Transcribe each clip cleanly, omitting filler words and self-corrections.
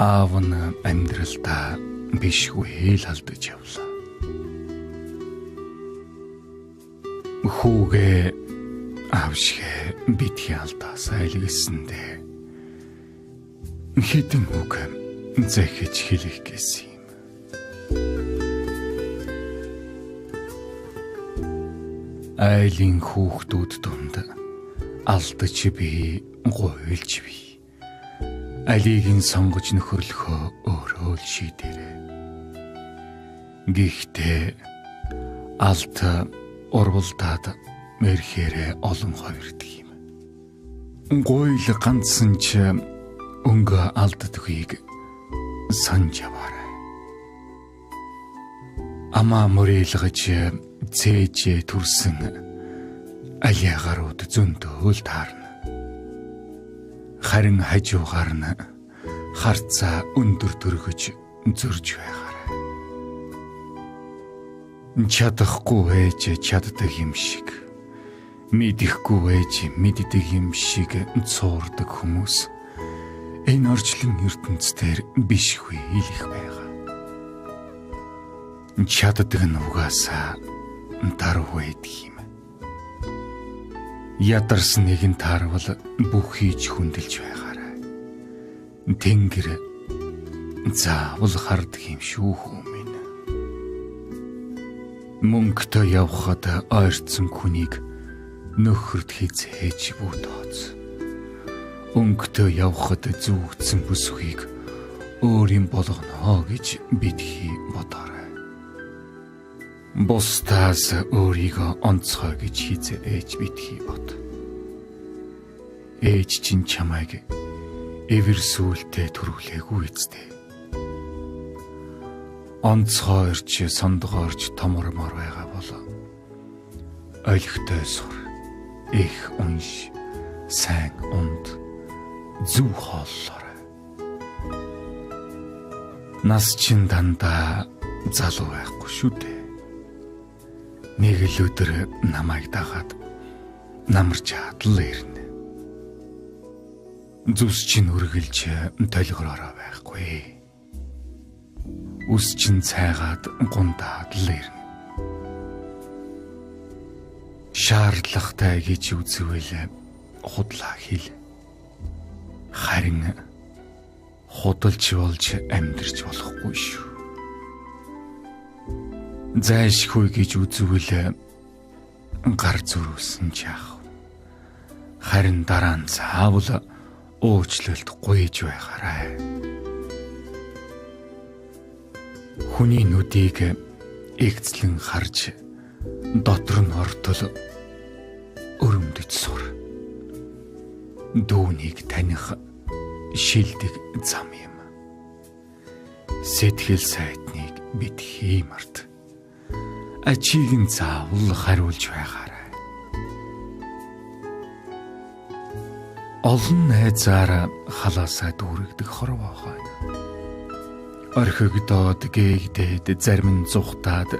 Аав нь амьдралдаа бишгүй л алдаж явлаа. Хүүгээ аав шиг битгий алдаасаа илгээсэндээ хэдэн үг захиж хэлэх гэсэн юм. Айлын хүүхдүүд дунд алдаж би гуйлж би. Алийг нь сонгож нөхөрлөхөө өөрөө л шийдээрэй. Гэхдээ алт урвалдаад мэрхээрээ олон хувирдаг юм. Гуйл ганцсан ч өнгө алддагыг санаж яваарай. Амаа мөрөөлгөж цээж төрсөн алиагарууд зөндөөл таарна. Харин хажуугаар нь харцаа өндөр дөргөж зөрж байгаарай. Чадахгүй ээж чаддаг юм шиг, мэдэхгүй ээж мэддэг юм шиг цуурдаг хүмүүс энэ орчлон ертөнцийн бишгүй их байгаа. Чаддаг нь угаасаа даруй байдаг юм. Ядарсан нэгэн таарвал бүх хийж хүндэлж байгаарай. Тэнгэр заавал хардаг юм шүү хүмүүс. Мөнгөтэй явхад ойрцсон хүнийг нөхөрд хизээж буудооц. Өнгөтэй явхад зүүгдсэн бүсгүйг өөрийн болгоно гэж бидхий бодоорой. Бусдаас өөрийгөө онцгой гэж хизээж бидхий бод. Ээж чинь чамайг эвэр сүултээ төрүүлээгүй эцтэй. Онцгойрч сондгоорч томормоор байгаа бол ойлгохтой сур, их унш, сайн унд, зүв хооллоорой. Нас чинь дандаа залуу байхгүй шүү дээ. Нэг л өдөр намайг дагаад намарч хадл ирнэ. Зүс чинь үргэлж толгороо байхгүй. Үс чинь цайгаад гундаад л ирнэ. Шаардлагатай гэж үзвэл худлаа хэл. Харин худалж болж амьдрч болохгүй шүү. Зайшгүй гэж үзвэл гар зүрхсэн чаах. Харин дараа нь заавал уучлалт гуйж байгаарай. Хүний нүдийг эгцлэн харж дотор нь ортол өрөмдөж сур. Дүүнийг таних шилдэг зам юм. Сэтгэл сайтныг битгий март. Ачийг нь заавал хариулж байгаарай. Олон найзаар халаасаа дүүрэгдэг хорвоо хойно. Орхигдоод гээгдээд зарим нь зүхтаад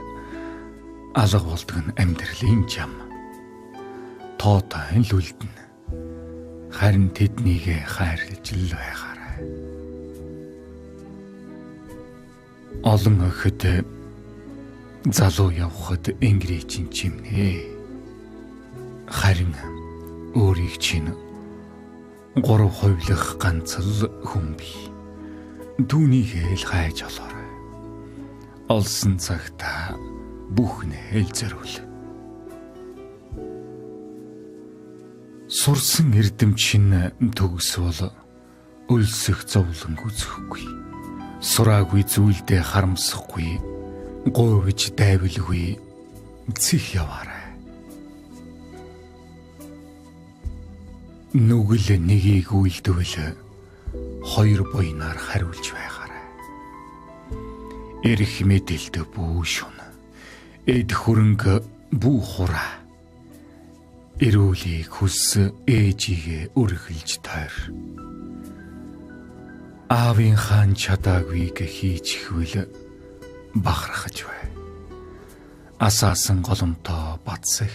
алга болдог нь амьдралын жам. Тоотой л үлдэнэ. Харин тэднийг хайрлаж л байгаарай. Олон охид залуу явхад энгэрийн чимнэ. Харин өөрийг чинь 3 хувилах ганц л хүн бий. Түүнийг л хайж олоорой. Олсон цагта бүхнээ л зориул. Сурсан эрдэм чинь төгсвөл өлсөх зовлон үзэхгүй. Сураагүй зүйлдээ харамсахгүй. Говж дайвалгүй цих яваарай. Нүгэл нэгийг үйлдвэл 2 буйнаар хариулж байгаарай. Эрх мэдээлд бүү шүн. Эд хөрөнгө бүү хураа. Эрүүлийг хүс ээжигээ өргөлж тойр. Аавын хаан чадаагүйг хийж хвэл бахархаж бай. Асаасан голомтоо бацсах.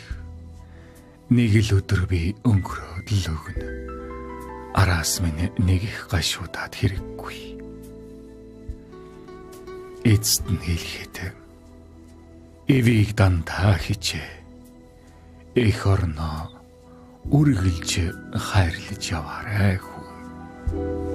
Нэг л өдөр би өнгөрөөд л өгнө. Араас минь нэг их гашуудаад хэрэггүй. эцэст нь хэлэхэд эвийг дандаа хичээ эх орноо үргэлж хайрлаж яваарай хүү.